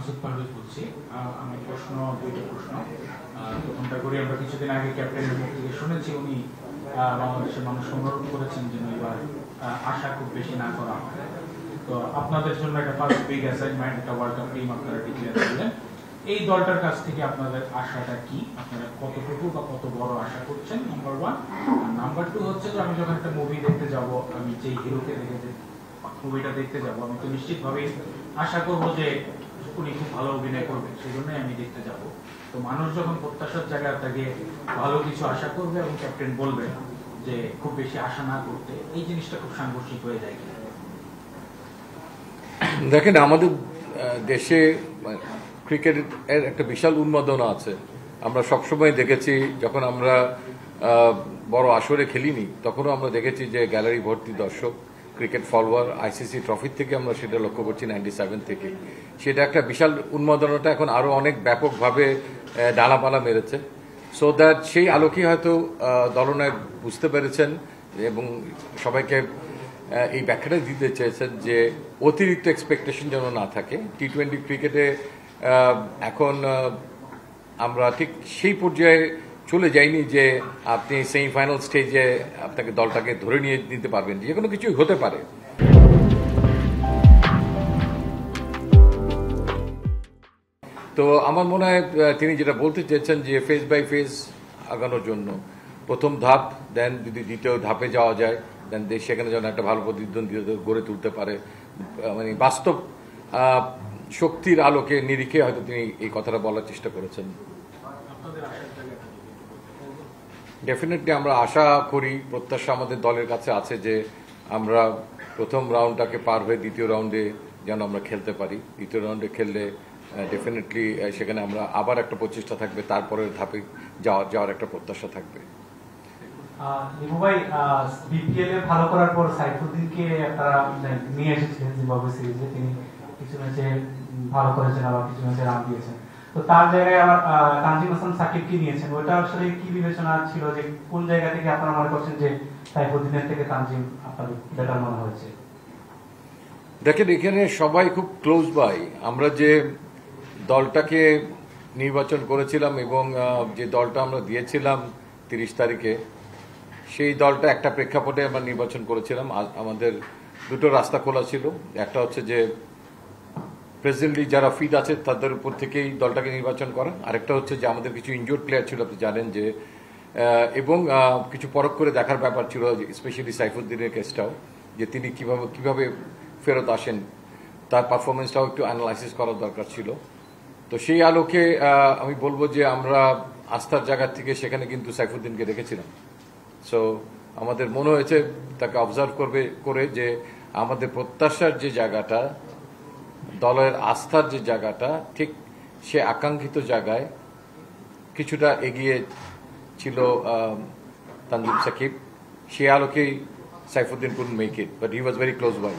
মাসুদ পারভেজ বলছি। আমার প্রশ্ন দুইটা প্রশ্ন। প্রথমটা করি, আমরা কিছুদিন আগে ক্যাপ্টেনের মুখ থেকে শুনেছি উনি বাংলাদেশের মানুষ অনুরোধ করেছেন যেন এবার আশা খুব বেশি না করা হয়। তো আপনাদের জন্য একটা ফার্স্ট বিগ অ্যাসাইনমেন্ট, একটা ওয়ার্ল্ড কাপ টিম আপনারা ডিক্লেয়ার করলেন। এই দলটার কাছ থেকে আপনাদের আশাটা কি, আপনারা কতটুকু বা কত বড় আশা করছেন, নাম্বার ওয়ান। আর নাম্বার টু হচ্ছে যে আমি যখন একটা মুভি দেখতে যাব, আমি যেই হিরোকে দেখে যে মুভিটা দেখতে যাব, আমি তো নিশ্চিতভাবেই আশা করবো যে উনি খুব ভালো অভিনয় করবেন, সেই জন্যই আমি দেখতে যাব। তো মানুষ যখন প্রত্যাশার জায়গা থেকে ভালো কিছু আশা করবে এবং ক্যাপ্টেন বলবে যে খুব বেশি আশা না করতে, এই জিনিসটা খুব সাংঘর্ষিক হয়ে যায়। দেখেন, আমাদের দেশে ক্রিকেটের একটা বিশাল উন্মাদনা আছে। আমরা সবসময় দেখেছি, যখন আমরা বড় আসরে খেলিনি তখনও আমরা দেখেছি যে গ্যালারি ভর্তি দর্শক, ক্রিকেট ফলোয়ার। আইসিসি ট্রফির থেকে আমরা সেটা লক্ষ্য করছি 97 থেকে। সেটা একটা বিশাল উন্মাদনাটা এখন আরো অনেক ব্যাপকভাবে ডালাপালা মেরেছে। সো দ্যাট সেই আলোকে হয়তো দলনায়ক বুঝতে পেরেছেন এবং সবাইকে এই ব্যাখ্যাটা দিতে চেয়েছেন যে অতিরিক্ত এক্সপেকটেশন যেন না থাকে। টি-20 ক্রিকেটে এখন আমরা ঠিক সেই পর্যায়ে চলে যাইনি যে আপনি সেমিফাইনাল স্টেজে আপনাকে দলটাকে ধরে নিয়ে নিতে পারবেন, যে কোনো কিছুই হতে পারে। তো আমার মনে হয় তিনি যেটা বলতে চেয়েছেন যে ফেজ বাই ফেজ আগানোর জন্য প্রথম ধাপ, দেন যদি দ্বিতীয় ধাপে যাওয়া যায়, দেন দেশ সেখানে যেন একটা ভালো প্রতিদ্বন্দ্বিতা গড়ে তুলতে পারে। মানে বাস্তব শক্তির আলোকে নিরিখে হয়তো তিনি এই কথাটা বলার চেষ্টা করেছেন। ডেফিনেটলি আমরা আশা করি, প্রত্যাশা আমাদের দলের কাছে আছে যে আমরা প্রথম রাউন্ডটাকে পার হয়ে দ্বিতীয় রাউন্ডে যেন আমরা খেলতে পারি। দ্বিতীয় রাউন্ডে খেললে ডেফিনেটলি সেখানে আমরা আবার একটা প্রচেষ্টা থাকবে, তারপরের ধাপে যাওয়ার একটা প্রত্যাশা থাকবে। নিপু ভাই, বিপিএল এ ভালো করার পর সাইফুদ্দিনকে আপনারা নিয়ে এসেছিলেন জিম্বাবুয়ে সিরিজে। তিনি কিছু ম্যাচে ভালো করেছেন, আবার কিছু ম্যাচে রান দিয়েছেন। তো তার জায়গায় আবার তানজিম হাসান সাকিবকে নিয়েছেন। ওটা আসলে কি বিবেচনা ছিল, যে কোন জায়গা থেকে আপনারা মনে করছেন যে সাইফুদ্দিনের থেকে তানজিম আপনাদের বেটার মনে হয়েছে? দেখেন, এখানে সবাই খুব ক্লোজ বাই। আমরা যে দলটাকে নির্বাচন করেছিলাম এবং যে দলটা আমরা দিয়েছিলাম 30 তারিখে, সেই দলটা একটা প্রেক্ষাপটে আমরা নির্বাচন করেছিলাম। আমাদের দুটো রাস্তা খোলা ছিল। একটা হচ্ছে যে প্রেজেন্টলি যারা ফিট আছে তাদের উপর থেকেই দলটাকে নির্বাচন করা, আরেকটা হচ্ছে যে আমাদের কিছু ইনজুর্ড প্লেয়ার ছিল, আপনি জানেন যে, এবং কিছু পরখ করে দেখার ব্যাপার ছিল, স্পেশালি সাইফুদ্দিনের কেসটাও, যে তিনি কিভাবে ফেরত আসেন, তার পারফরমেন্সটাও একটু অ্যানালাইসিস করার দরকার ছিল। তো সেই আলোকে আমি বলবো যে আমরা আস্থার জায়গা থেকে সেখানে কিন্তু সাইফুদ্দিনকে রেখেছিলাম। সো আমাদের মনে হয়েছে তাকে অবজার্ভ করে যে আমাদের প্রত্যাশার যে জায়গাটা, দলের আস্থার যে জায়গাটা, ঠিক সে আকাঙ্ক্ষিত জায়গায় কিছুটা এগিয়ে ছিল তানজিম সাকিব। সে আলোকেই Saifuddin couldn't make it, but he was very close by.